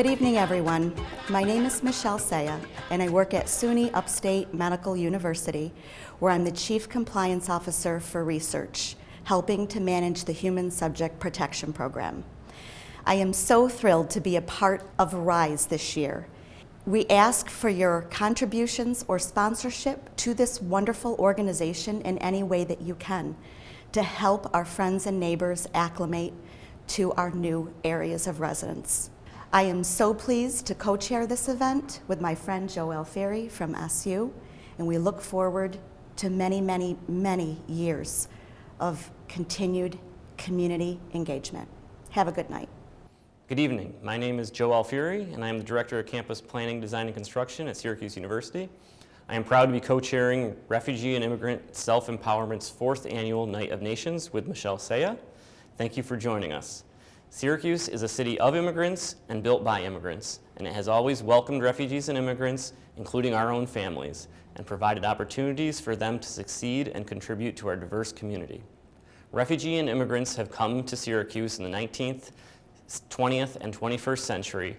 Good evening, everyone. My name is Michelle Saya, and I work at SUNY Upstate Medical University, where I'm the Chief Compliance Officer for Research, helping to manage the Human Subject Protection Program. I am so thrilled to be a part of RISE this year. We ask for your contributions or sponsorship to this wonderful organization in any way that you can to help our friends and neighbors acclimate to our new areas of residence. I am so pleased to co-chair this event with my friend Joe Alfieri from SU, and we look forward to many, many, many years of continued community engagement. Have a good night. Good evening. My name is Joe Alfieri, and I am the Director of Campus Planning, Design, and Construction at Syracuse University. I am proud to be co-chairing Refugee and Immigrant Self-Empowerment's 4th Annual Night of Nations with Michelle Saya. Thank you for joining us. Syracuse is a city of immigrants and built by immigrants, and it has always welcomed refugees and immigrants, including our own families, and provided opportunities for them to succeed and contribute to our diverse community. Refugee and immigrants have come to Syracuse in the 19th, 20th, and 21st century.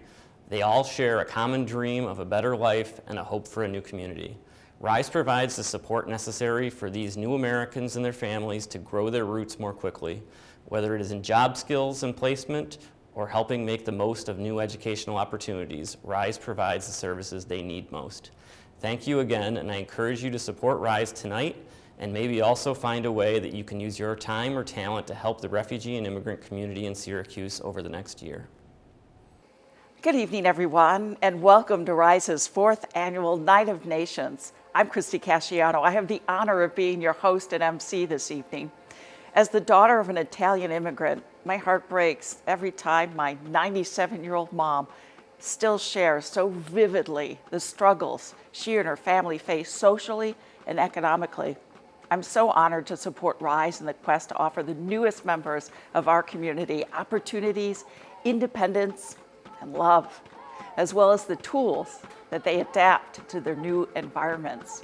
They all share a common dream of a better life and a hope for a new community. RISE provides the support necessary for these new Americans and their families to grow their roots more quickly, whether it is in job skills and placement or helping make the most of new educational opportunities. RISE provides the services they need most. Thank you again, and I encourage you to support RISE tonight and maybe also find a way that you can use your time or talent to help the refugee and immigrant community in Syracuse over the next year. Good evening, everyone, and welcome to RISE's 4th Annual Night of Nations. I'm Christy Casciano. I have the honor of being your host and MC this evening. As the daughter of an Italian immigrant, my heart breaks every time my 97-year-old mom still shares so vividly the struggles she and her family face socially and economically. I'm so honored to support RISE in the quest to offer the newest members of our community opportunities, independence, and love, as well as the tools that they adapt to their new environments.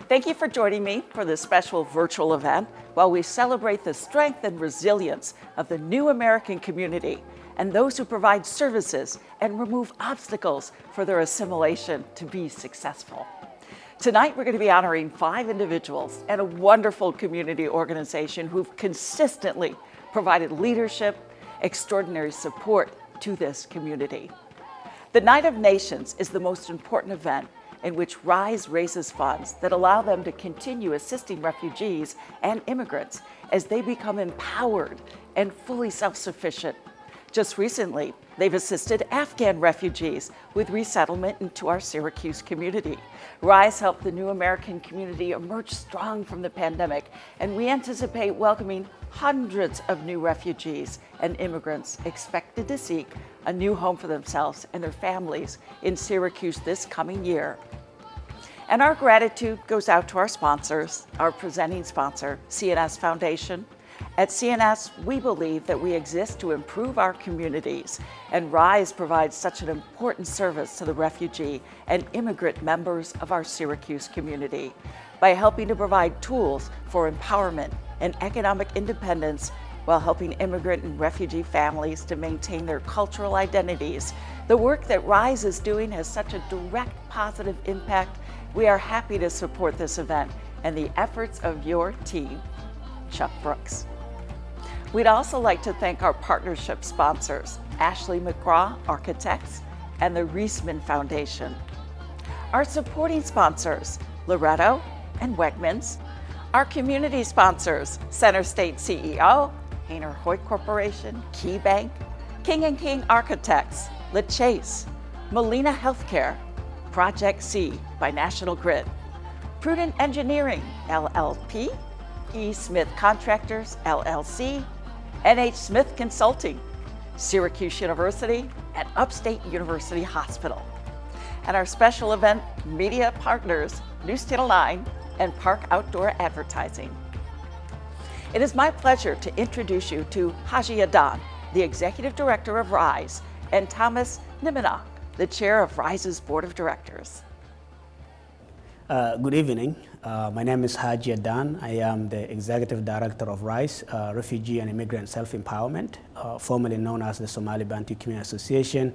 Thank you for joining me for this special virtual event while we celebrate the strength and resilience of the new American community and those who provide services and remove obstacles for their assimilation to be successful. Tonight, we're going to be honoring 5 individuals and a wonderful community organization who've consistently provided leadership, extraordinary support to this community. The Night of Nations is the most important event in which RISE raises funds that allow them to continue assisting refugees and immigrants as they become empowered and fully self-sufficient. Just recently, they've assisted Afghan refugees with resettlement into our Syracuse community. RISE helped the new American community emerge strong from the pandemic, and we anticipate welcoming hundreds of new refugees and immigrants expected to seek a new home for themselves and their families in Syracuse this coming year. And our gratitude goes out to our sponsors, our presenting sponsor, CNS Foundation. At CNS, we believe that we exist to improve our communities, and RISE provides such an important service to the refugee and immigrant members of our Syracuse community by helping to provide tools for empowerment and economic independence while helping immigrant and refugee families to maintain their cultural identities. The work that RISE is doing has such a direct positive impact. We are happy to support this event and the efforts of your team. Chuck Brooks. We'd also like to thank our partnership sponsors, Ashley McGraw Architects and the Reisman Foundation. Our supporting sponsors, Loretto and Wegmans. Our community sponsors, Center State CEO, Hainer Hoyt Corporation, KeyBank, King & King Architects, LaChase, Molina Healthcare, Project C by National Grid, Prudent Engineering, LLP, E. Smith Contractors, LLC, NH Smith Consulting, Syracuse University, and Upstate University Hospital. And our special event media partners, News Channel 9 and Park Outdoor Advertising. It is my pleasure to introduce you to Haji Adan, the Executive Director of RISE, and Thomas Nimenok, the Chair of RISE's Board of Directors. Good evening. My name is Haji Adan. I am the Executive Director of RISE, Refugee and Immigrant Self-Empowerment, formerly known as the Somali Bantu Community Association.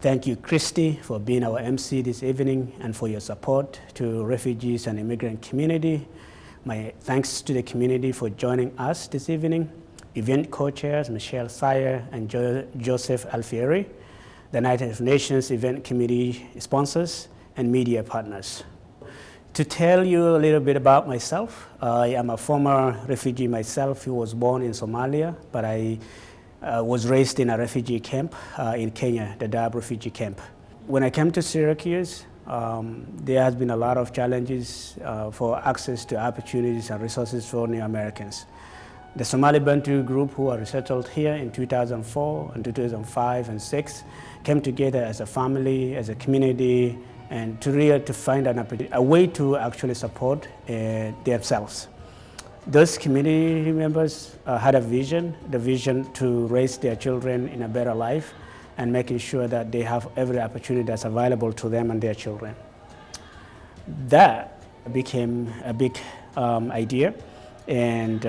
Thank you, Christy, for being our MC this evening and for your support to refugees and immigrant community. My thanks to the community for joining us this evening. Event co-chairs Michelle Sayer and Joseph Alfieri, the United Nations Event Committee sponsors, and media partners. To tell you a little bit about myself, I am a former refugee myself who was born in Somalia, but I was raised in a refugee camp in Kenya, the Dadaab refugee camp. When I came to Syracuse, there has been a lot of challenges for access to opportunities and resources for new Americans. The Somali Bantu group who are resettled here in 2004 and 2005 and 6 came together as a family, as a community, and to find a way to actually support themselves. Those community members had a vision, the vision to raise their children in a better life and making sure that they have every opportunity that's available to them and their children. That became a big idea, and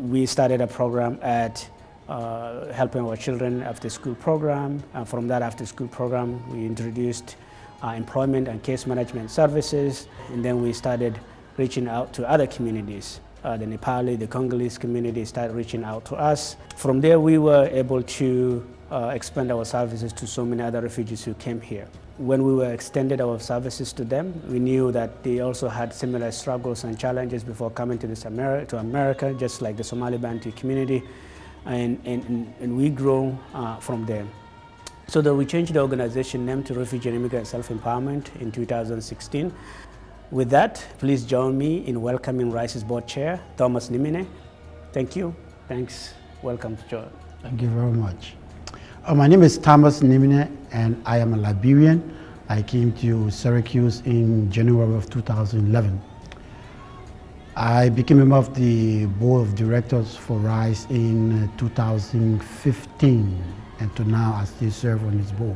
we started a program at helping our children after school program. From that after school program, we introduced employment and case management services, and then we started reaching out to other communities. The Nepali, the Congolese community started reaching out to us. From there, we were able to expand our services to so many other refugees who came here. When we were extended our services to them, we knew that they also had similar struggles and challenges before coming to America, just like the Somali Bantu community, and we grew from there. So that we changed the organization name to Refugee and Immigrant Self-Empowerment in 2016. With that, please join me in welcoming RISE's board chair, Thomas Nimine. Thank you. Thanks. Welcome to join. Thank you very much. My name is Thomas Nimine, and I am a Liberian. I came to Syracuse in January of 2011. I became a member of the board of directors for RISE in 2015, and to now I still serve on its board.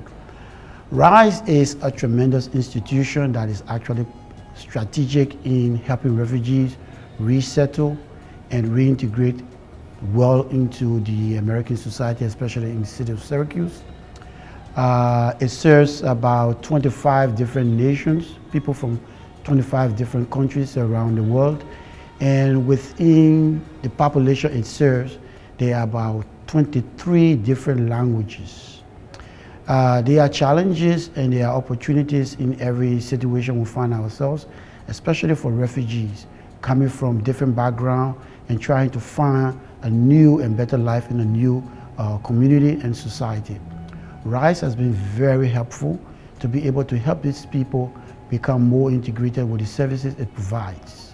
RISE is a tremendous institution that is actually strategic in helping refugees resettle and reintegrate well into the American society, especially in the city of Syracuse. It serves about 25 different nations, people from 25 different countries around the world. And within the population it serves, there are about 23 different languages. There are challenges and there are opportunities in every situation we find ourselves, especially for refugees coming from different backgrounds and trying to find a new and better life in a new community and society. RISE has been very helpful to be able to help these people become more integrated with the services it provides.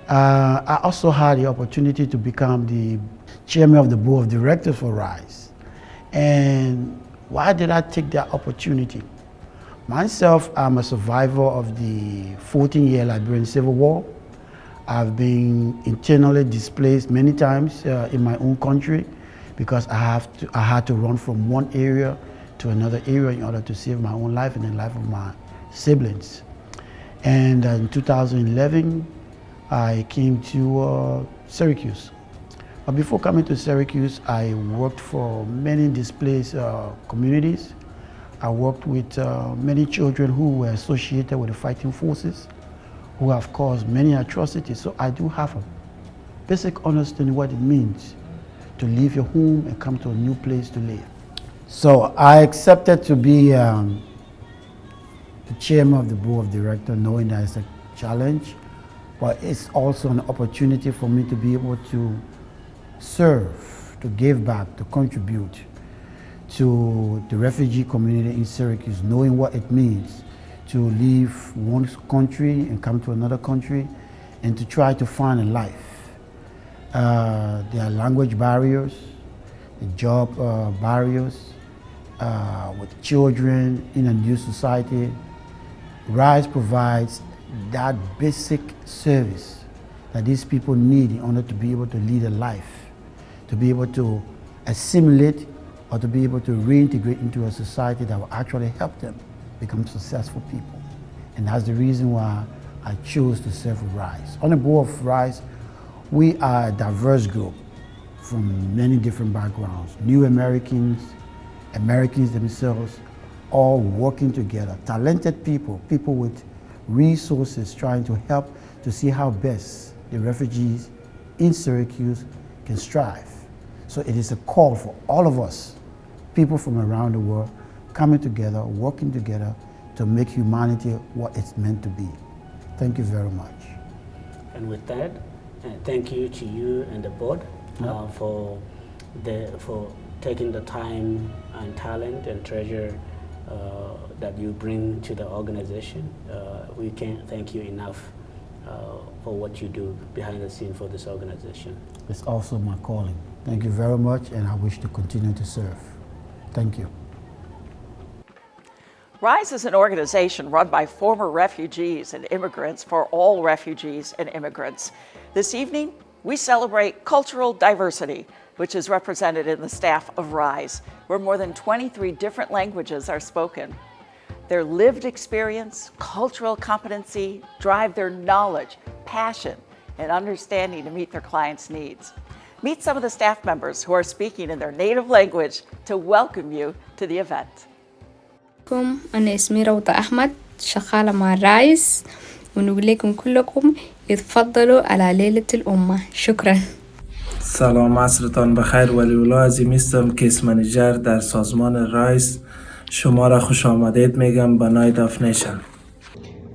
I also had the opportunity to become the chairman of the board of directors for RISE. And why did I take that opportunity? Myself, I'm a survivor of the 14-year Liberian Civil War. I've been internally displaced many times in my own country because I had to run from one area to another area in order to save my own life and the life of my siblings. And in 2011, I came to Syracuse. But before coming to Syracuse, I worked for many displaced communities. I worked with many children who were associated with the fighting forces, who have caused many atrocities. So I do have a basic understanding what it means to leave your home and come to a new place to live. So I accepted to be the chairman of the board of directors, knowing that it's a challenge, but it's also an opportunity for me to be able to serve, to give back, to contribute to the refugee community in Syracuse, knowing what it means to leave one country and come to another country and to try to find a life. There are language barriers, the job barriers, with children in a new society. RISE provides that basic service that these people need in order to be able to lead a life, to be able to assimilate or to be able to reintegrate into a society that will actually help them become successful people. And that's the reason why I chose to serve with RISE. On the board of RISE, we are a diverse group from many different backgrounds, new Americans Americans themselves, all working together. Talented people, people with resources trying to help to see how best the refugees in Syracuse can strive. So it is a call for all of us, people from around the world, coming together, working together to make humanity what it's meant to be. Thank you very much. And with that, thank you to you and the board for taking the time and talent and treasure that you bring to the organization. We can't thank you enough for what you do behind the scene for this organization. It's also my calling. Thank you very much, and I wish to continue to serve. Thank you. RISE is an organization run by former refugees and immigrants for all refugees and immigrants. This evening, we celebrate cultural diversity, which is represented in the staff of RISE, where more than 23 different languages are spoken. Their lived experience, cultural competency drive their knowledge, passion, and understanding to meet their clients' needs. Meet some of the staff members who are speaking in their native language to welcome you to the event. أنا اسمي روضة أحمد شغالة مع رايس ونقول لكم كلكم اتفضلوا على ليلة الأمة. شكرا. سلام عصرتان بخیر. ولی‌الله عظیم هستم کیس منیجر در سازمان رایس. شما را خوش آمدید میگم به نایت آف نیشن.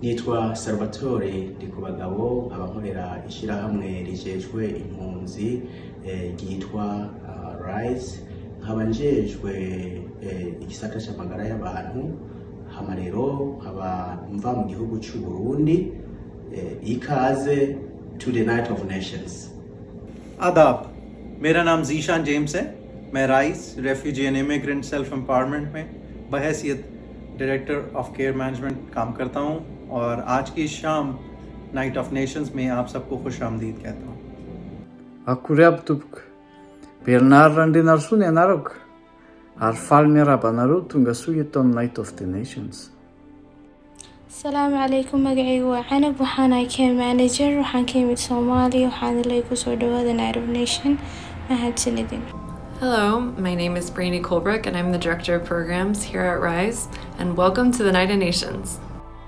nitwa Salvatore Ndikubagabo abankorera ishyirahamwe rijejwe impunzi ryitwa RISE nkaba njejwe igisata cy'amagara y'abantu hama rero nkaba mva mu gihugu cy'u Burundi ikaze to the Night of Nations. आदाब, मेरा नाम Zeeshan James है। मैं rice refugee and immigrant self empowerment में बहैसियत director of care management काम करता हूँ और आज की शाम नाइट ऑफ नेशंस में आप सबको खुश आमदीद कहता हूँ। Akurab tupk Bernard Randinarsun Narok Arfal Mirabanaru Tungasuyeton Night of the Nations. السلام عليكم مقعي وعنب وحانا كيم مانجر وحان كيمة صومالي وحان ليكو سودوا the Night of Nation mahad sinidin. Hello, my name is Brainy Colbrook and I'm the Director of Programs here at RISE, and welcome to the Night of Nations.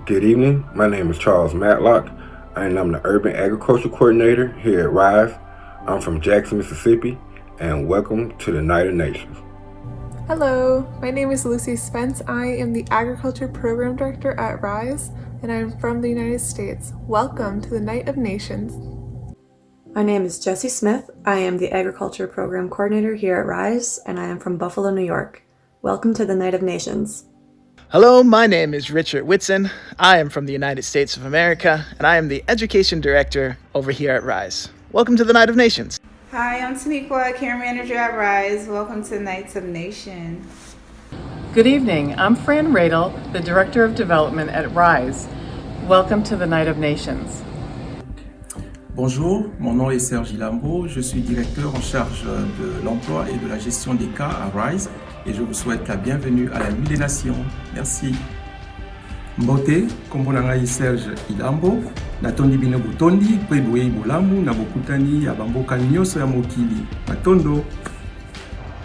Good evening, my name is Charles Matlock and I'm the Urban Agriculture Coordinator here at RISE. I'm from Jackson, Mississippi, and welcome to the Night of Nations. Hello, my name is Lucy Spence. I am the Agriculture Program Director at RISE, and I'm from the United States. Welcome to the Night of Nations. My name is Jessie Smith. I am the Agriculture Program Coordinator here at RISE, and I am from Buffalo, New York. Welcome to the Night of Nations. Hello, my name is Richard Whitson. I am from the United States of America, and I am the Education Director over here at RISE. Welcome to the Night of Nations. Hi, I'm Taniqua, Care Manager at RISE. Welcome to Nights of Nation. Good evening. I'm Fran Radel, the Director of Development at RISE. Welcome to the Night of Nations. Bonjour, mon nom est Serge Ilambo. Je suis directeur en charge de l'emploi et de la gestion des cas à RISE et je vous souhaite la bienvenue à la Nuit des Nations. Merci. Mbote, komponangai Serge Ilambo, natondi bino butondi, kwebwe bulamu na bokutani ya bamboka nyoso ya mokili. Matondo.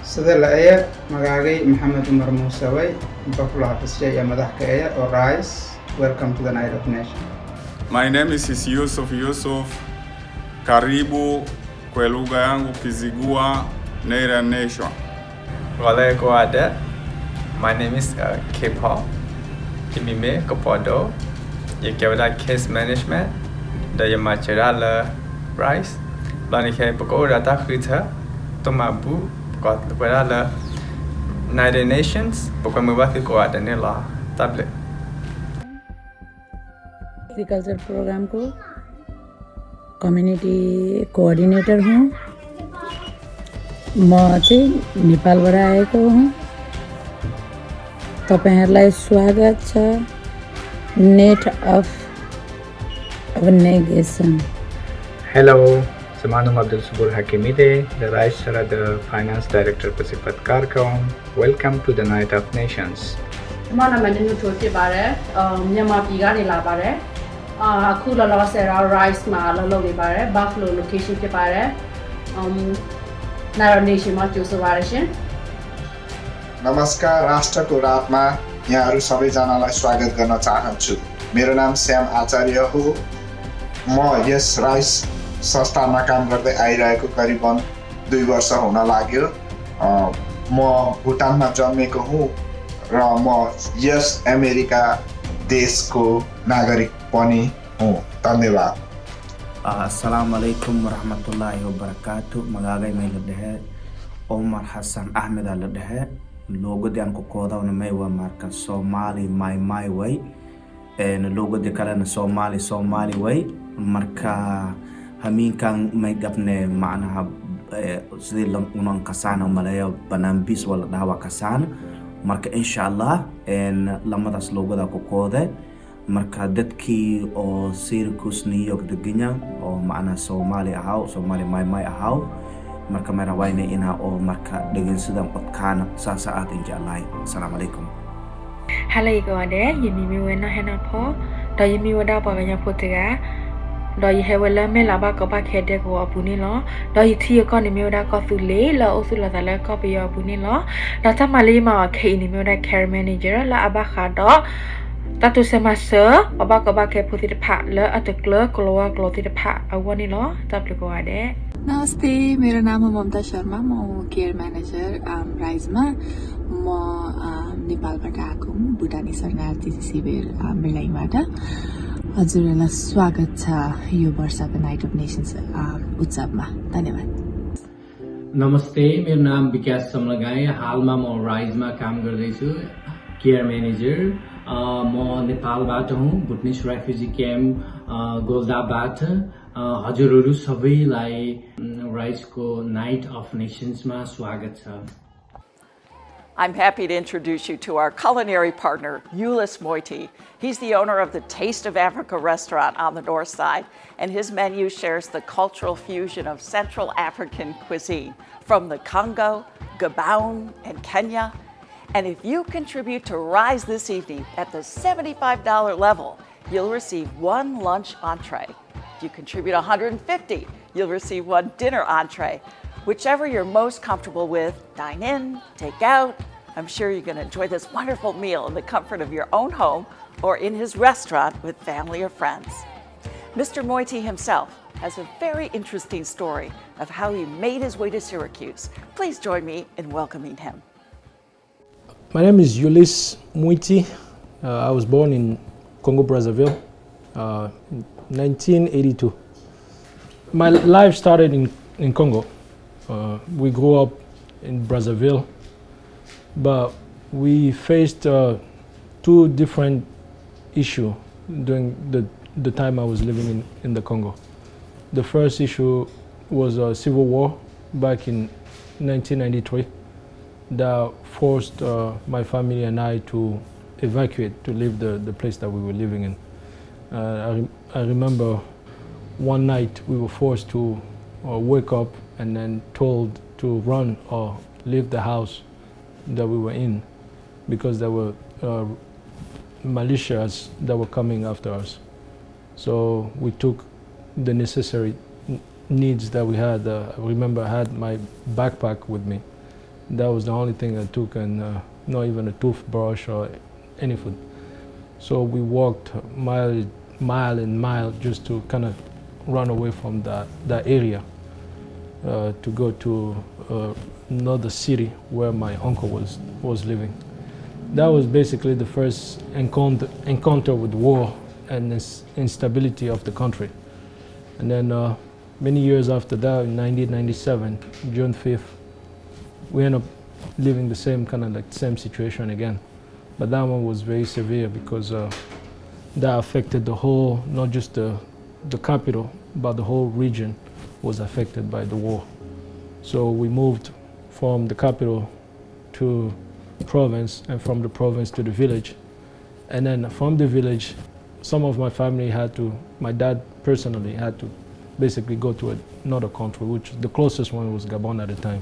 Sadala aya magagay Muhammad Umar Musaway, Buffalo Office ya madaxka aya or RISE. Welcome to the Night of Nations. My name is Yusuf. Karibu kwa lugha yangu Kizigua Naira Nation. Wale Goade. My name is K-Paul. Kimime Kopodo. Yekewada Case Management. The Yamachirala Rice. Lanike Bogoda Takrita. Tomabu. Got Guadala. United Nations. Bokamubaki Goada Nila. Tablet. Agriculture programme को coordinator कोऑर्डिनेटर हूँ। म चाहिँ नेपालबाट आएको हुँ। तपाईहरुलाई स्वागत छ net of negation. Hello, Samanum Abdul Subur Hakimide, the Rice the Finance Director Pacific Karkom. Welcome to the Night of Nations. Mana manu thote bare, nyama piga ni la bare. Aku la sera rice ma la lo bare, Buffalo location ke bare. Nara nation ma choose bare shin. नमस्कार राष्ट्रको रातमा यहाँहरू सबैजनालाई स्वागत गर्न चाहन्छु। मेरो नाम श्याम आचार्य हो। म यस राइस संस्थानमा काम गर्दै आइरहेको करिबन 2 वर्ष हुन लाग्यो। म भुटानमा जन्मेको हुँ र म यस अमेरिका देशको नागरिक पनि हुँ। धन्यवाद। Assalamualaikum warahmatullahi wabarakatuh. Magagay may ladehe Omar Hassan Ahmed ladehe logo di ko kodaw na may wa marka Somali my way and logo di kala na Somali way marka hamin kang may gapne maana sidi lang unang kasana malaya banambis wala dawa kasana marka inshallah and lamadas logo da ko kode marka dadkii oo Syracuse New York deganya oo maana Somali ahaw Somali my ahaw marka may rawayna ina oo marka degin sidang otkaana sa atin jalay. Assalamualaikum. Halay ko ade yimi mi wena hena pho da yimi wada pa ganya pho tiga da yi hewala me la ba ko ba khede ko apuni lo da yi thi ko ni mi wada ko su le la o su la da la ko bi apuni lo da ta ma le ma khe ni mi wada care manager la aba kha do Tatu semasa oba ke putih depak le atau keluar tidak depak awan ni lo tak perlu ada. नमस्ते मेरो नाम हो ममता शर्मा म care manager राइजमा म नेपालबाट आएको हुँ भुटानी शरणार्थी शिविर मिलाइबाट हजुरहरूलाई स्वागत छ यो वर्षको नाइट अफ नेसन्स उत्सवमा धन्यवाद नमस्ते मेरो नाम विकास समलगाई हालमा म राइजमा काम गर्दैछु केयर म्यानेजर म नेपालबाट हुँ भुटनिस रेफ्युजी क्याम्प गोल्दाबाट हजुरहरू सबैलाई राइजको नाइट अफ नेसन्समा स्वागत छ I'm happy to introduce you to our culinary partner, Ulyss Moiety. He's the owner of the Taste of Africa restaurant on the north side, and his menu shares the cultural fusion of Central African cuisine from the Congo, Gabon, and Kenya. And if you contribute to Rise this evening at the $75 level, you'll receive 1 lunch entree. If you contribute $150, you'll receive 1 dinner entree. Whichever you're most comfortable with, dine in, take out. I'm sure you're going to enjoy this wonderful meal in the comfort of your own home or in his restaurant with family or friends. Mr. Moiety himself has a very interesting story of how he made his way to Syracuse. Please join me in welcoming him. My name is Ulyss Moiety. I was born in Congo Brazzaville, 1982. My life started in Congo. We grew up in Brazzaville, but we faced 2 different issues during the time I was living in the Congo. The first issue was a civil war back in 1993 that forced my family and I to evacuate, to leave the place that we were living in. I remember one night we were forced to wake up and then told to run or leave the house that we were in because there were militias that were coming after us. So we took the necessary needs that we had. I remember I had my backpack with me. That was the only thing I took, and not even a toothbrush or anything. So we walked mile and mile just to kind of run away from that area. To go to another city where my uncle was living. That was basically the first encounter with war and this instability of the country. And then many years after that, in 1997, June 5th, we ended up living the same same situation again. But that one was very severe because that affected the whole, not just the capital, but the whole region was affected by the war. So we moved from the capital to province, and from the province to the village. And then from the village, some of my family my dad personally had to basically go to another country, which the closest one was Gabon at the time.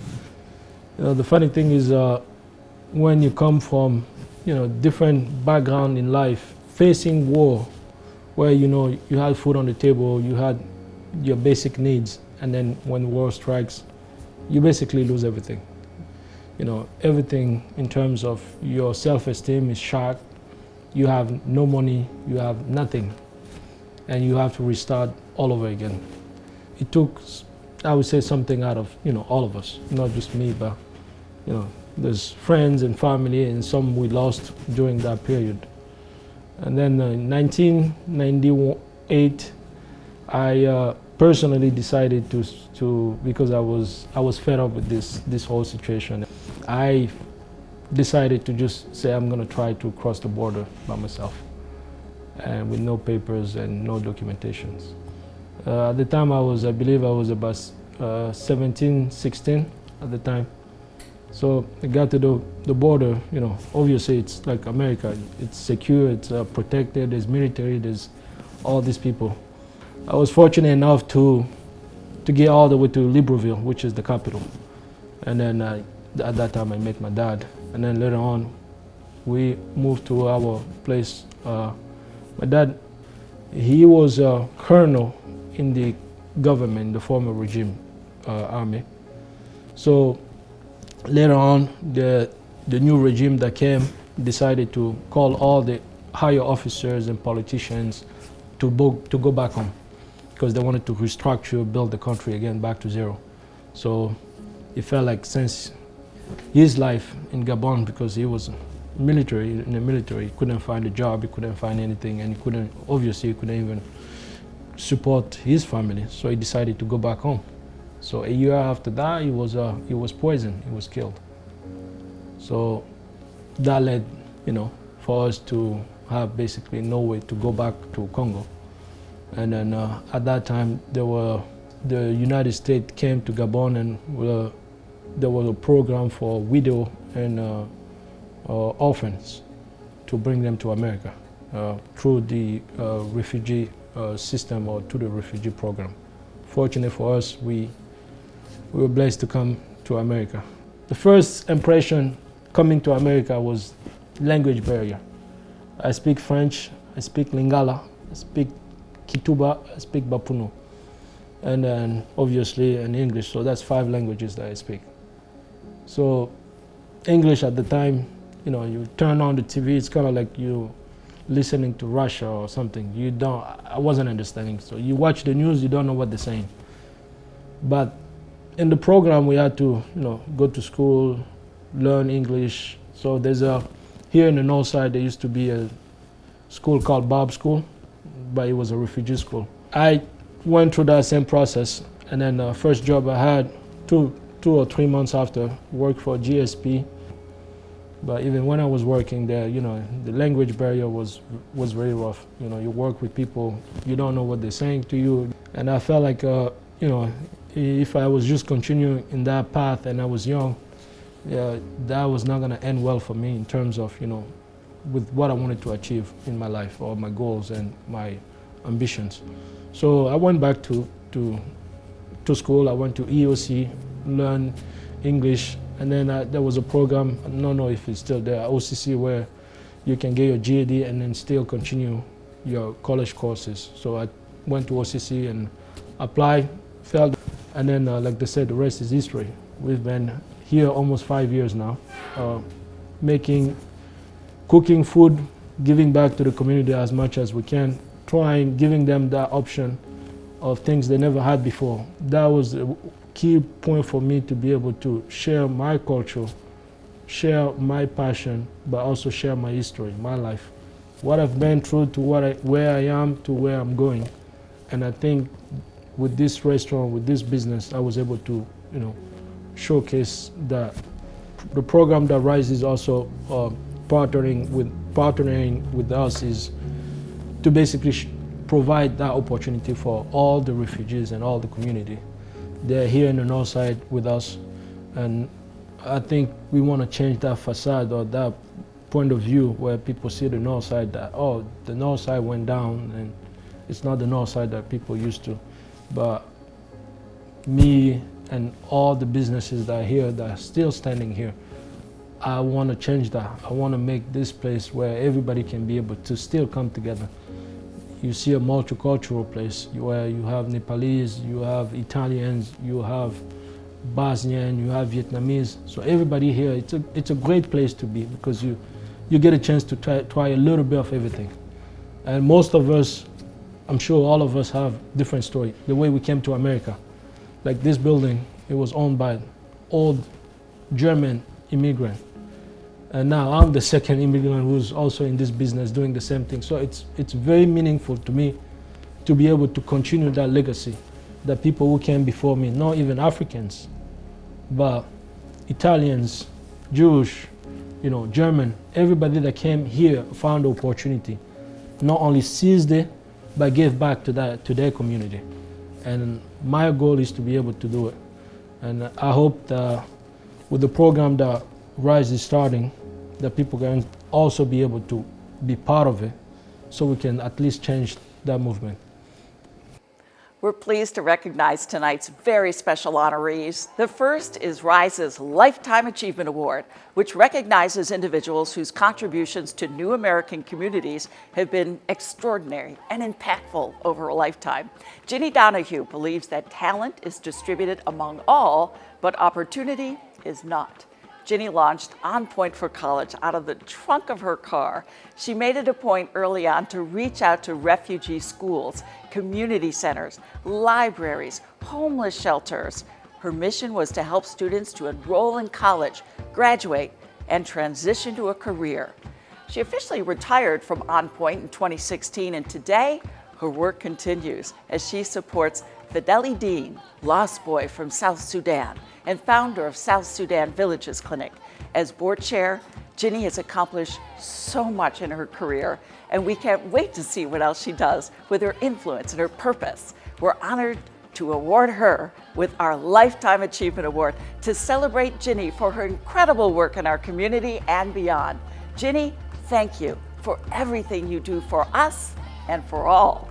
The funny thing is when you come from different background in life, facing war, where you had food on the table, you had your basic needs, and then when war strikes, you basically lose everything. everything in terms of your self-esteem is shot. You have no money, you have nothing, and you have to restart all over again. It took, I would say, something out of all of us, not just me, but there's friends and family, and some we lost during that period. And then in 1998, I personally decided to because I was fed up with this whole situation. I decided to just say I'm going to try to cross the border by myself, and with no papers and no documentations. At the time I believe I was about 17, 16 at the time. So I got to the border, obviously it's like America. It's secure, it's protected, there's military, there's all these people. I was fortunate enough to get all the way to Libreville, which is the capital. And then at that time I met my dad. And then later on, we moved to our place. My dad, he was a colonel in the government, the former regime army. So later on, the new regime that came decided to call all the higher officers and politicians to go back home, because they wanted to restructure, build the country again back to zero. So it felt like since his life in Gabon, because he was in the military, he couldn't find a job, he couldn't find anything, and he couldn't even support his family. So he decided to go back home. So a year after that, he was poisoned, he was killed. So that led, for us to have basically no way to go back to Congo. And then at that time, the United States came to Gabon, and there was a program for widow and orphans to bring them to America through the refugee system, or to the refugee program. Fortunately for us, we were blessed to come to America. The first impression coming to America was language barrier. I speak French, I speak Lingala, I speak Kituba, I speak Bapunu, and then obviously in English. So that's 5 languages that I speak. So English at the time, you turn on the TV, it's kind of like you listening to Russia or something. I wasn't understanding. So you watch the news, you don't know what they're saying. But in the program, we had to, go to school, learn English. So here in the north side, there used to be a school called Bob School, but it was a refugee school. I went through that same process, and then the first job I had, 2 or 3 months after, worked for GSP. But even when I was working there, the language barrier was very rough. You work with people, you don't know what they're saying to you. And I felt like, if I was just continuing in that path and I was young, that was not gonna end well for me in terms of, with what I wanted to achieve in my life, or my goals and my ambitions. So I went back to school. I went to EOC, learned English, and then there was a program, I don't know if it's still there, OCC, where you can get your GED and then still continue your college courses. So I went to OCC and applied, failed, and then like they said, the rest is history. We've been here almost 5 years now, cooking food, giving back to the community as much as we can, giving them that option of things they never had before. That was a key point for me, to be able to share my culture, share my passion, but also share my history, my life, what I've been through to where I am to where I'm going. And I think with this restaurant, with this business, I was able to, showcase that the program that RISE is also partnering with us is to basically provide that opportunity for all the refugees and all the community. They're here in the north side with us, and I think we want to change that facade, or that point of view where people see the north side that, the north side went down, and it's not the north side that people used to. But me and all the businesses that are here, that are still standing here, I want to change that. I want to make this place where everybody can be able to still come together. You see a multicultural place where you have Nepalese, you have Italians, you have Bosnian, you have Vietnamese. So everybody here, it's a great place to be because you get a chance to try a little bit of everything. And most of us, I'm sure all of us have different story. The way we came to America, like this building, it was owned by old German immigrant. And now I'm the second immigrant who's also in this business doing the same thing. So it's very meaningful to me to be able to continue that legacy. The people who came before me, not even Africans, but Italians, Jewish, German, everybody that came here found the opportunity, not only seized it, but gave back to their community. And my goal is to be able to do it. And I hope that with the program that RISE is starting, that people can also be able to be part of it, so we can at least change that movement. We're pleased to recognize tonight's very special honorees. The first is RISE's Lifetime Achievement Award, which recognizes individuals whose contributions to new American communities have been extraordinary and impactful over a lifetime. Ginny Donahue believes that talent is distributed among all, but opportunity is not. Ginny launched On Point for College out of the trunk of her car. She made it a point early on to reach out to refugee schools, community centers, libraries, homeless shelters. Her mission was to help students to enroll in college, graduate, and transition to a career. She officially retired from On Point in 2016, and today her work continues as she supports Fideli Dean, lost boy from South Sudan and founder of South Sudan Villages Clinic. As board chair, Ginny has accomplished so much in her career, and we can't wait to see what else she does with her influence and her purpose. We're honored to award her with our Lifetime Achievement Award to celebrate Ginny for her incredible work in our community and beyond. Ginny, thank you for everything you do for us and for all.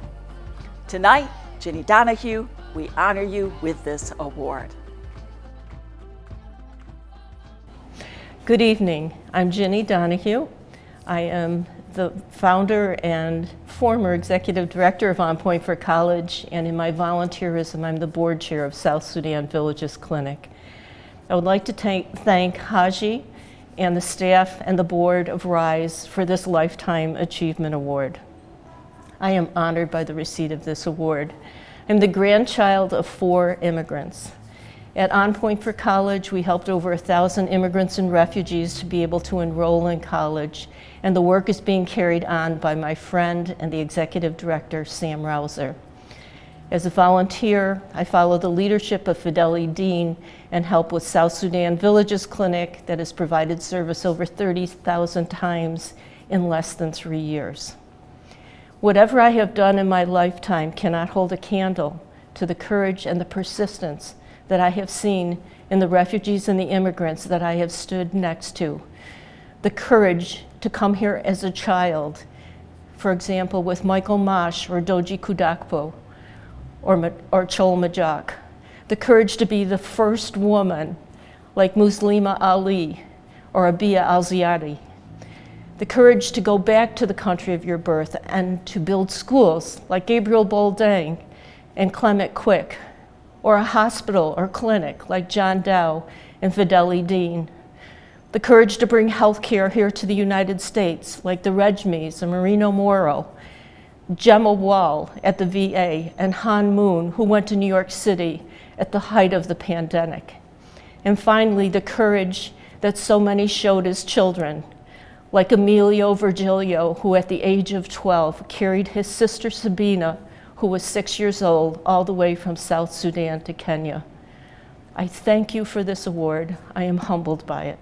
Tonight, Ginny Donahue, we honor you with this award. Good evening. I'm Ginny Donahue. I am the founder and former executive director of On Point for College, and in my volunteerism, I'm the board chair of South Sudan Villages Clinic. I would like to thank Haji and the staff and the board of RISE for this Lifetime Achievement Award. I am honored by the receipt of this award. I'm the grandchild of 4 immigrants. At On Point for College, we helped over 1,000 immigrants and refugees to be able to enroll in college, and the work is being carried on by my friend and the executive director, Sam Rouser. As a volunteer, I follow the leadership of Fideli Dean and help with South Sudan Villages Clinic that has provided service over 30,000 times in less than 3 years. Whatever I have done in my lifetime cannot hold a candle to the courage and the persistence that I have seen in the refugees and the immigrants that I have stood next to. The courage to come here as a child, for example, with Michael Mash or Doji Kudakpo or Chol Majak. The courage to be the first woman like Muslima Ali or Abia Al-Ziyadi. The courage to go back to the country of your birth and to build schools like Gabriel Boldang and Clement Quick, or a hospital or clinic like John Dow and Fideli Dean. The courage to bring healthcare here to the United States, like the Regmis and Marino Moro, Gemma Wall at the VA, and Han Moon, who went to New York City at the height of the pandemic. And finally, the courage that so many showed as children, like Emilio Virgilio, who at the age of 12 carried his sister Sabina, who was 6 years old, all the way from South Sudan to Kenya. I thank you for this award. I am humbled by it.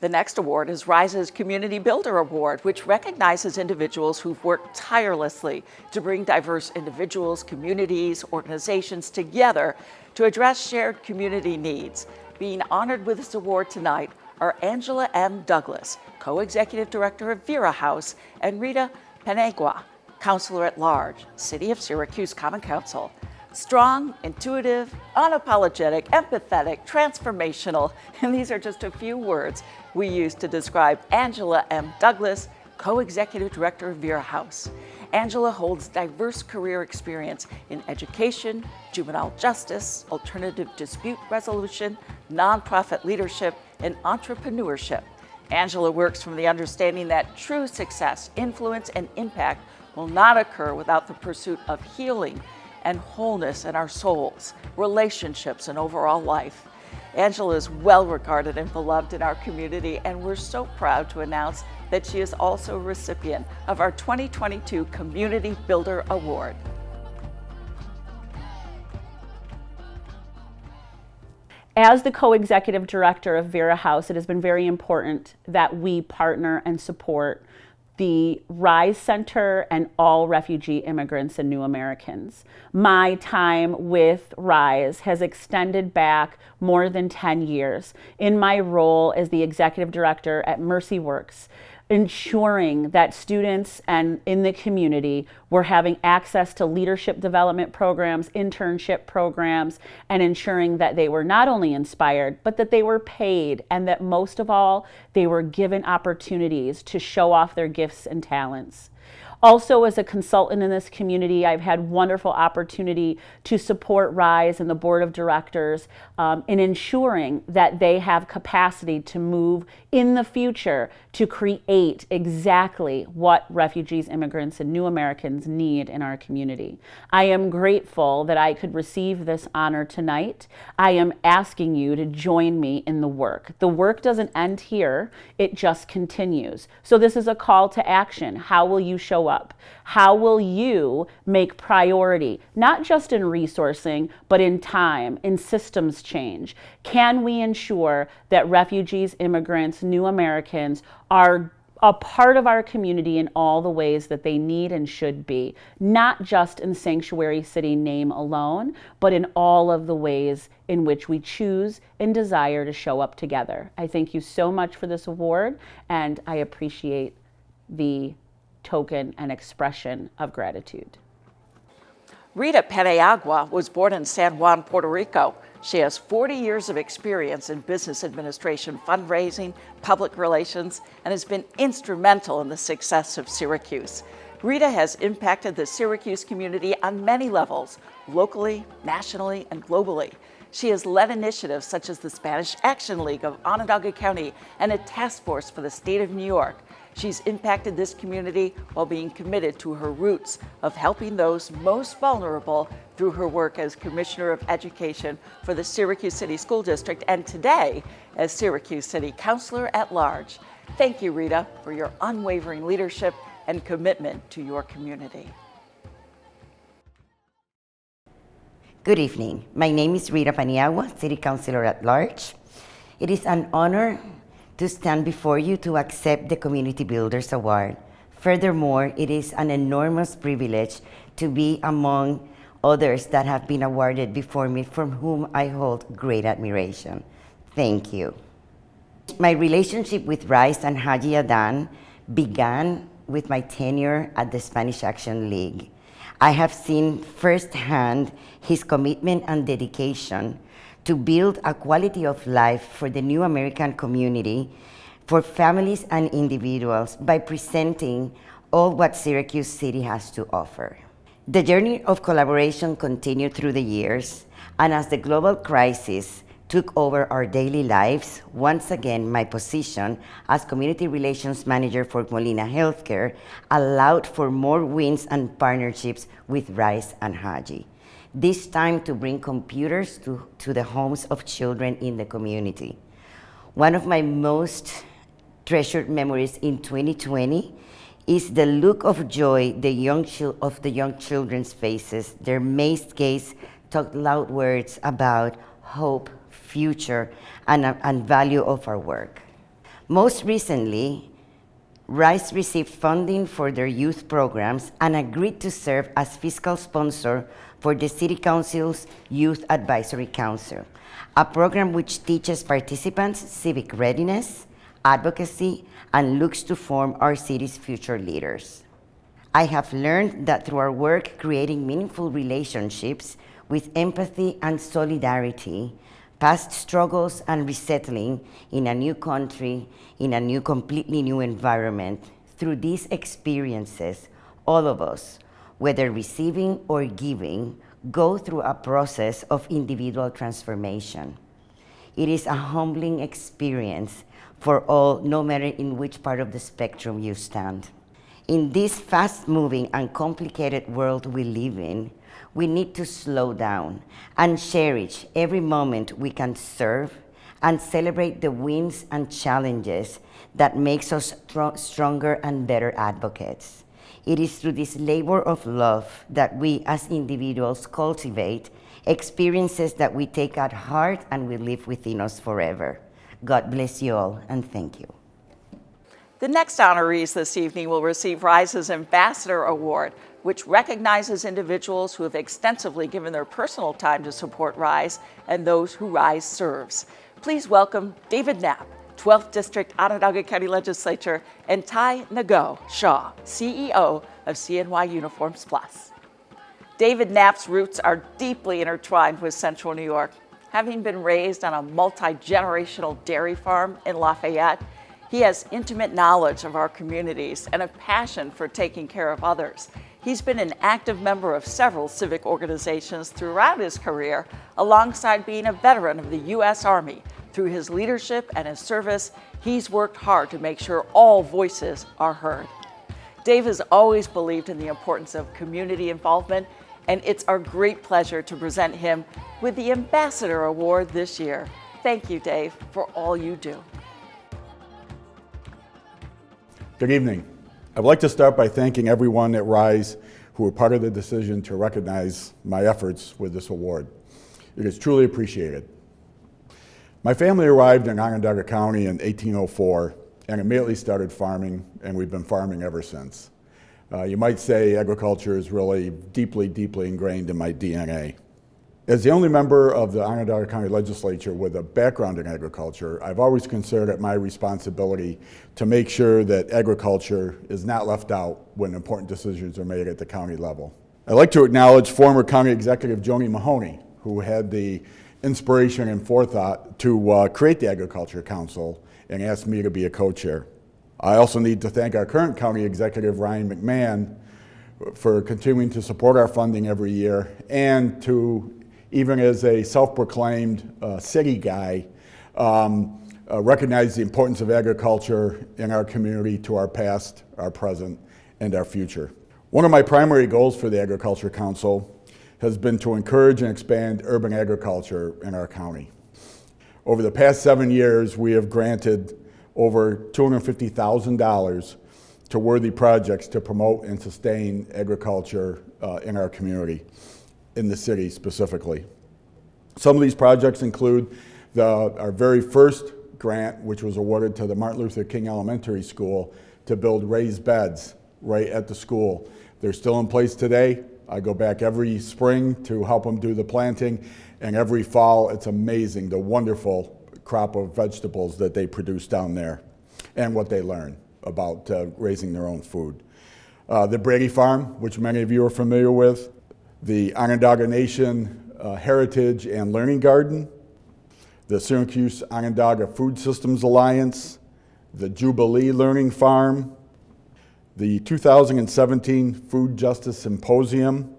The next award is RISE's Community Builder Award, which recognizes individuals who've worked tirelessly to bring diverse individuals, communities, organizations together to address shared community needs. Being honored with this award tonight are Angela M. Douglas, Co-Executive Director of Vera House, and Rita Penegua, Counselor at Large, City of Syracuse Common Council. Strong, intuitive, unapologetic, empathetic, transformational, and these are just a few words we use to describe Angela M. Douglas, Co-Executive Director of Vera House. Angela holds diverse career experience in education, juvenile justice, alternative dispute resolution, nonprofit leadership, and entrepreneurship. Angela works from the understanding that true success, influence, and impact will not occur without the pursuit of healing and wholeness in our souls, relationships, and overall life. Angela is well regarded and beloved in our community, and we're so proud to announce that she is also a recipient of our 2022 Community Builder Award. As the co-executive director of Vera House, it has been very important that we partner and support the RISE Center and all refugee immigrants and new Americans. My time with RISE has extended back more than 10 years in my role as the executive director at Mercy Works, ensuring that students and in the community were having access to leadership development programs, internship programs, and ensuring that they were not only inspired, but that they were paid, and that most of all, they were given opportunities to show off their gifts and talents. Also, as a consultant in this community, I've had wonderful opportunity to support RISE and the board of directors in ensuring that they have capacity to move in the future to create exactly what refugees, immigrants, and new Americans need in our community. I am grateful that I could receive this honor tonight. I am asking you to join me in the work. The work doesn't end here, it just continues. So this is a call to action. How will you show up? How will you make priority, not just in resourcing, but in time, in systems change? Can we ensure that refugees, immigrants, new Americans are a part of our community in all the ways that they need and should be, not just in Sanctuary City name alone, but in all of the ways in which we choose and desire to show up together. I thank you so much for this award, and I appreciate the token and expression of gratitude. Rita Paniagua was born in San Juan, Puerto Rico. She has 40 years of experience in business administration, fundraising, public relations, and has been instrumental in the success of Syracuse. Rita has impacted the Syracuse community on many levels, locally, nationally, and globally. She has led initiatives such as the Spanish Action League of Onondaga County and a task force for the state of New York. She's impacted this community while being committed to her roots of helping those most vulnerable through her work as Commissioner of Education for the Syracuse City School District and today as Syracuse City Councilor at Large. Thank you, Rita, for your unwavering leadership and commitment to your community. Good evening. My name is Rita Paniagua, City Councilor at Large. It is an honor to stand before you to accept the Community Builders Award. Furthermore, it is an enormous privilege to be among others that have been awarded before me, from whom I hold great admiration. Thank you. My relationship with RISE and Haji Adan began with my tenure at the Spanish Action League. I have seen firsthand his commitment and dedication to build a quality of life for the new American community, for families and individuals, by presenting all what Syracuse City has to offer. The journey of collaboration continued through the years, and as the global crisis took over our daily lives, once again my position as Community Relations Manager for Molina Healthcare allowed for more wins and partnerships with RISE and Haji. This time to bring computers to the homes of children in the community. One of my most treasured memories in 2020 is the look of joy of the young children's faces. Their amazed gaze talked loud words about hope, future, and value of our work. Most recently, RISE received funding for their youth programs and agreed to serve as fiscal sponsor for the City Council's Youth Advisory Council, a program which teaches participants civic readiness, advocacy, and looks to form our city's future leaders. I have learned that through our work creating meaningful relationships with empathy and solidarity, past struggles and resettling in a new country, in a completely new environment, through these experiences, All of us, whether receiving or giving, go through a process of individual transformation. It is a humbling experience for all, no matter in which part of the spectrum you stand. In this fast-moving and complicated world we live in, we need to slow down and cherish every moment we can serve and celebrate the wins and challenges that makes us stronger and better advocates. It is through this labor of love that we as individuals cultivate experiences that we take at heart and will live within us forever. God bless you all, and thank you. The next honorees this evening will receive RISE's Ambassador Award, which recognizes individuals who have extensively given their personal time to support RISE and those who RISE serves. Please welcome David Knapp, 12th District Onondaga County Legislature, and Ty Nago Shaw, CEO of CNY Uniforms Plus. David Knapp's roots are deeply intertwined with Central New York. Having been raised on a multi-generational dairy farm in Lafayette, he has intimate knowledge of our communities and a passion for taking care of others. He's been an active member of several civic organizations throughout his career, alongside being a veteran of the U.S. Army. Through his leadership and his service, he's worked hard to make sure all voices are heard. Dave has always believed in the importance of community involvement, and it's our great pleasure to present him with the Ambassador Award this year. Thank you, Dave, for all you do. Good evening. I'd like to start by thanking everyone at RISE who were part of the decision to recognize my efforts with this award. It is truly appreciated. My family arrived in Onondaga County in 1804 and immediately started farming, and we've been farming ever since. You might say agriculture is really deeply, deeply ingrained in my DNA. As the only member of the Onondaga County Legislature with a background in agriculture, I've always considered it my responsibility to make sure that agriculture is not left out when important decisions are made at the county level. I'd like to acknowledge former County Executive Joni Mahoney, who had the inspiration and forethought to create the Agriculture Council and asked me to be a co-chair. I also need to thank our current County Executive, Ryan McMahon, for continuing to support our funding every year, and to, even as a self-proclaimed city guy, recognize the importance of agriculture in our community to our past, our present, and our future. One of my primary goals for the Agriculture Council has been to encourage and expand urban agriculture in our county. Over the past 7 years, we have granted over $250,000 to worthy projects to promote and sustain agriculture in our community, in the city specifically. Some of these projects include our very first grant, which was awarded to the Martin Luther King Elementary School to build raised beds right at the school. They're still in place today. I go back every spring to help them do the planting, and every fall it's amazing the wonderful crop of vegetables that they produce down there and what they learn about raising their own food. The Brady Farm, which many of you are familiar with, the Onondaga Nation Heritage and Learning Garden, the Syracuse Onondaga Food Systems Alliance, the Jubilee Learning Farm, the 2017 Food Justice Symposium,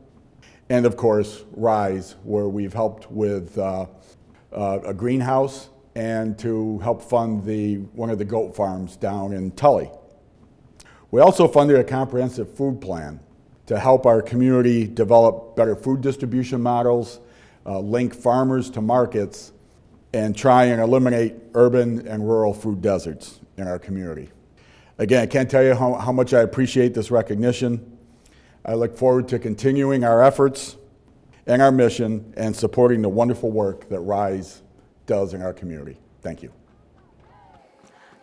and of course, RISE, where we've helped with a greenhouse and to help fund one of the goat farms down in Tully. We also funded a comprehensive food plan to help our community develop better food distribution models, link farmers to markets, and try and eliminate urban and rural food deserts in our community. Again, I can't tell you how much I appreciate this recognition. I look forward to continuing our efforts and our mission and supporting the wonderful work that RISE does in our community. Thank you.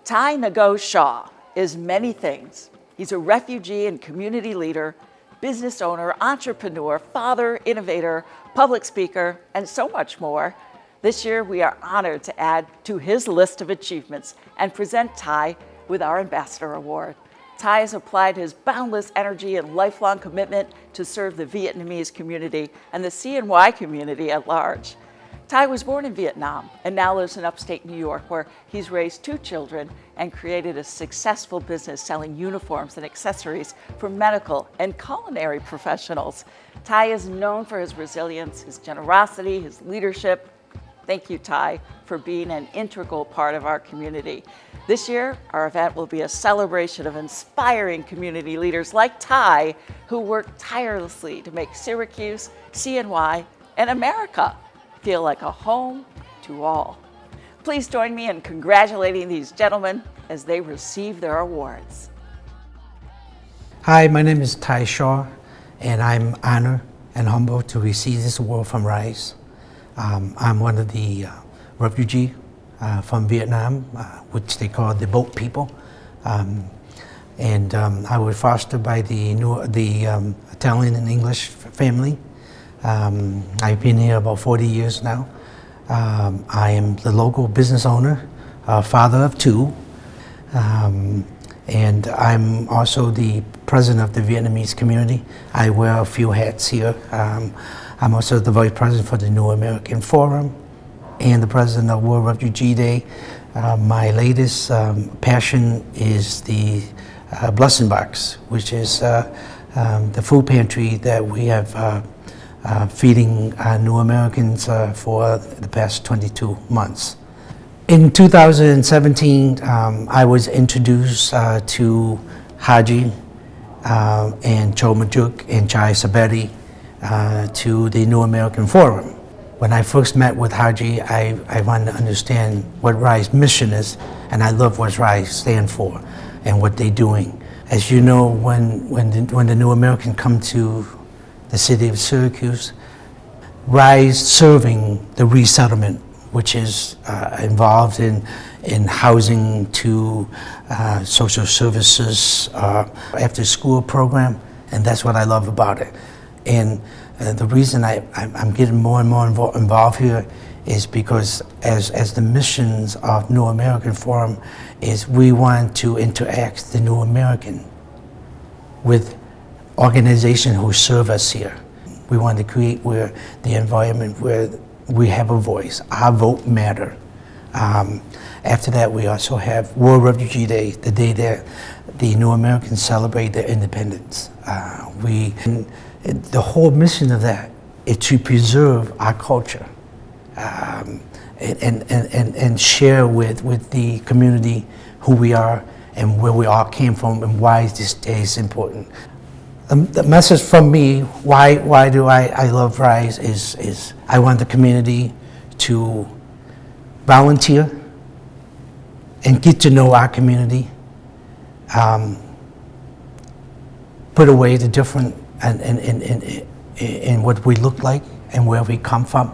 Ty Nago Shaw is many things. He's a refugee and community leader, business owner, entrepreneur, father, innovator, public speaker, and so much more. This year, we are honored to add to his list of achievements and present Ty with our Ambassador Award. Ty has applied his boundless energy and lifelong commitment to serve the Vietnamese community and the CNY community at large. Ty was born in Vietnam and now lives in upstate New York, where he's raised 2 children and created a successful business selling uniforms and accessories for medical and culinary professionals. Ty is known for his resilience, his generosity, his leadership. Thank you, Ty, for being an integral part of our community. This year, our event will be a celebration of inspiring community leaders like Ty, who work tirelessly to make Syracuse, CNY, and America feel like a home to all. Please join me in congratulating these gentlemen as they receive their awards. Hi, my name is Ty Shaw, and I'm honored and humbled to receive this award from RISE. I'm one of the refugees from Vietnam, which they call the boat people. I was fostered by the Italian and English family. I've been here about 40 years now. I am the local business owner, father of 2, and I'm also the president of the Vietnamese community. I wear a few hats here. I'm also the vice president for the New American Forum and the president of World Refugee Day. My latest passion is the Blessing Box, which is the food pantry that we have feeding New Americans for the past 22 months. In 2017, I was introduced to Haji and Cho Majuk and Chai Saberi to the New American Forum. When I first met with Haji, I wanted to understand what RISE mission is, and I love what RISE stand for and what they're doing. As you know, when the New Americans come to the city of Syracuse, RISE serving the resettlement, which is involved in housing to social services, after school program, and that's what I love about it. And the reason I'm getting more and more involved here is because as the missions of New American Forum is we want to interact the New American with organizations who serve us here. We want to create the environment where we have a voice. Our vote matter. After that, we also have World Refugee Day, the day that the New Americans celebrate their independence. The whole mission of that is to preserve our culture and share with the community who we are and where we all came from and why this day is important. The message from me, why do I love RISE is I want the community to volunteer and get to know our community, put away the different and what we look like and where we come from.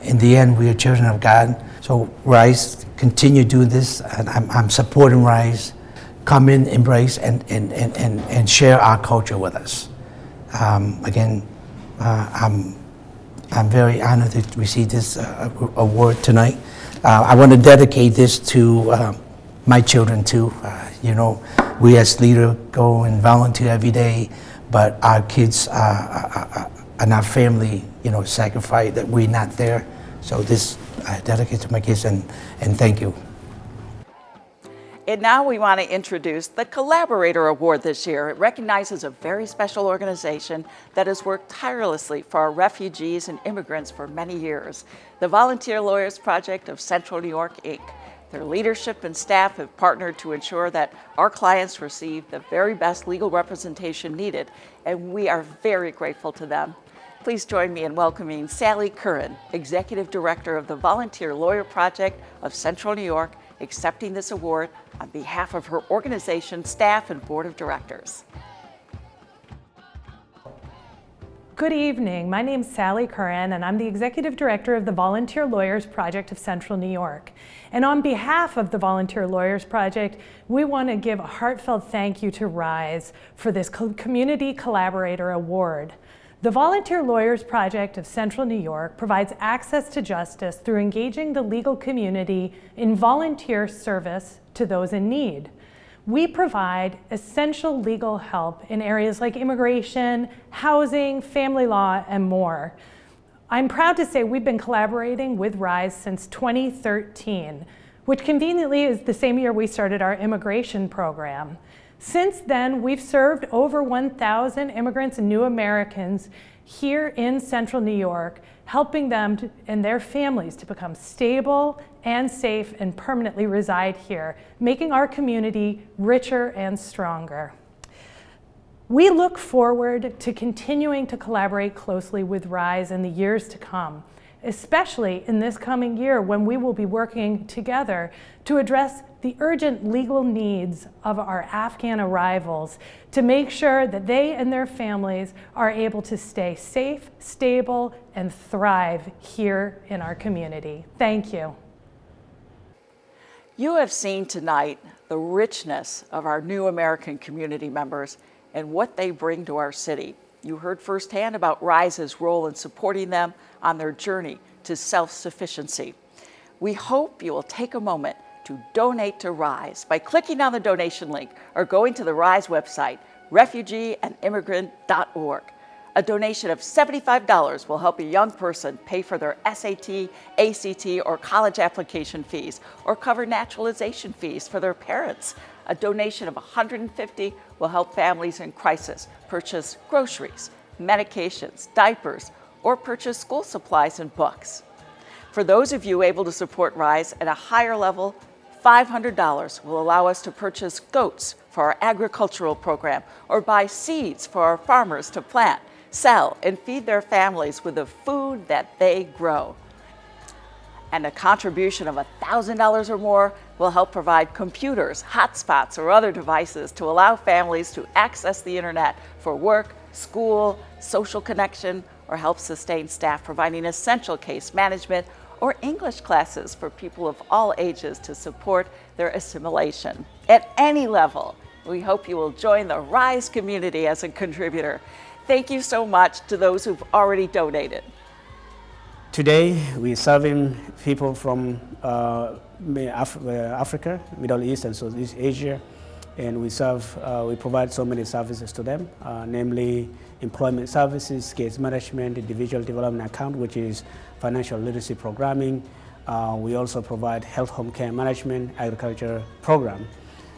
In the end, we are children of God. So RISE, continue doing this, and I'm supporting RISE. Come in, embrace, and share our culture with us. Again, I'm very honored to receive this award tonight. I want to dedicate this to my children too. You know, we as leaders go and volunteer every day, but our kids and our family, you know, sacrifice that we're not there. So this I dedicate to my kids, and thank you. And now we want to introduce the Collaborator Award this year. It recognizes a very special organization that has worked tirelessly for our refugees and immigrants for many years, the Volunteer Lawyers Project of Central New York, Inc. Their leadership and staff have partnered to ensure that our clients receive the very best legal representation needed, and we are very grateful to them. Please join me in welcoming Sally Curran, Executive Director of the Volunteer Lawyer Project of Central New York, accepting this award on behalf of her organization, staff, and board of directors. Good evening. My name is Sally Curran, and I'm the Executive Director of the Volunteer Lawyers Project of Central New York. And on behalf of the Volunteer Lawyers Project, we want to give a heartfelt thank you to RISE for this Community Collaborator Award. The Volunteer Lawyers Project of Central New York provides access to justice through engaging the legal community in volunteer service to those in need. We provide essential legal help in areas like immigration, housing, family law, and more. I'm proud to say we've been collaborating with RISE since 2013, which conveniently is the same year we started our immigration program. Since then, we've served over 1,000 immigrants and new Americans here in Central New York, helping them and their families to become stable and safe and permanently reside here, making our community richer and stronger. We look forward to continuing to collaborate closely with RISE in the years to come, especially in this coming year when we will be working together to address the urgent legal needs of our Afghan arrivals to make sure that they and their families are able to stay safe, stable, and thrive here in our community. Thank you. You have seen tonight the richness of our new American community members and what they bring to our city. You heard firsthand about RISE's role in supporting them on their journey to self-sufficiency. We hope you will take a moment to donate to RISE by clicking on the donation link or going to the RISE website, refugeeandimmigrant.org. A donation of $75 will help a young person pay for their SAT, ACT, or college application fees, or cover naturalization fees for their parents. A donation of $150 will help families in crisis purchase groceries, medications, diapers, or purchase school supplies and books. For those of you able to support RISE at a higher level, $500 will allow us to purchase goats for our agricultural program or buy seeds for our farmers to plant, sell, and feed their families with the food that they grow. And a contribution of $1,000 or more will help provide computers, hotspots, or other devices to allow families to access the internet for work, school, social connection, or help sustain staff providing essential case management or English classes for people of all ages to support their assimilation. At any level, we hope you will join the RISE community as a contributor. Thank you so much to those who've already donated. Today, we're serving people from Africa, Middle East, and Southeast Asia, and we provide so many services to them, namely employment services, case management, individual development account, which is financial literacy programming. We also provide health home care management, agriculture program.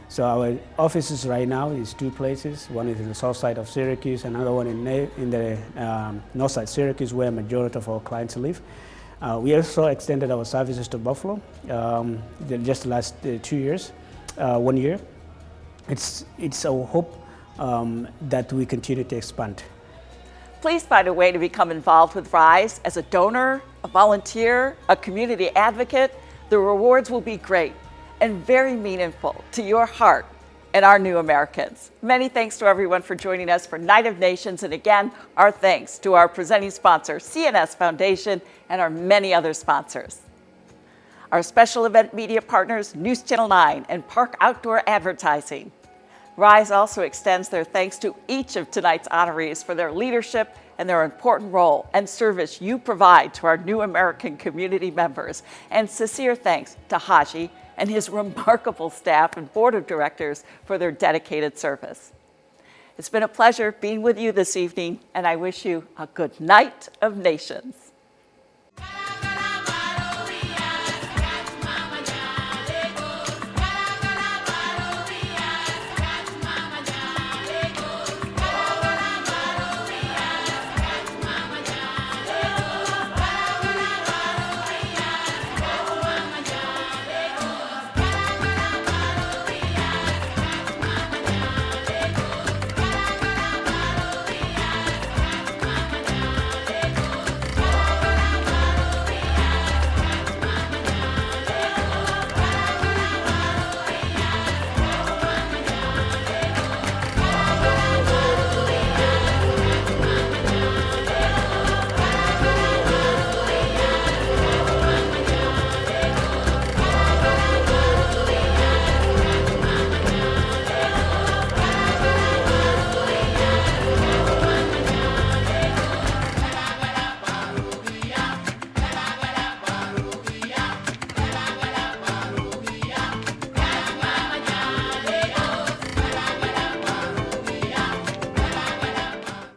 So our offices right now is two places. One is in the south side of Syracuse, another one in the north side of Syracuse, where a majority of our clients live. We also extended our services to Buffalo just the last 2 years, 1 year. It's our hope that we continue to expand. Please find a way to become involved with RISE as a donor, a volunteer, a community advocate. The rewards will be great and very meaningful to your heart and our new Americans. Many thanks to everyone for joining us for Night of Nations, and again, our thanks to our presenting sponsor, CNS Foundation, and our many other sponsors. Our special event media partners, News Channel 9 and Park Outdoor Advertising. RISE also extends their thanks to each of tonight's honorees for their leadership and their important role and service you provide to our new American community members. And sincere thanks to Haji and his remarkable staff and board of directors for their dedicated service. It's been a pleasure being with you this evening, and I wish you a good night of nations.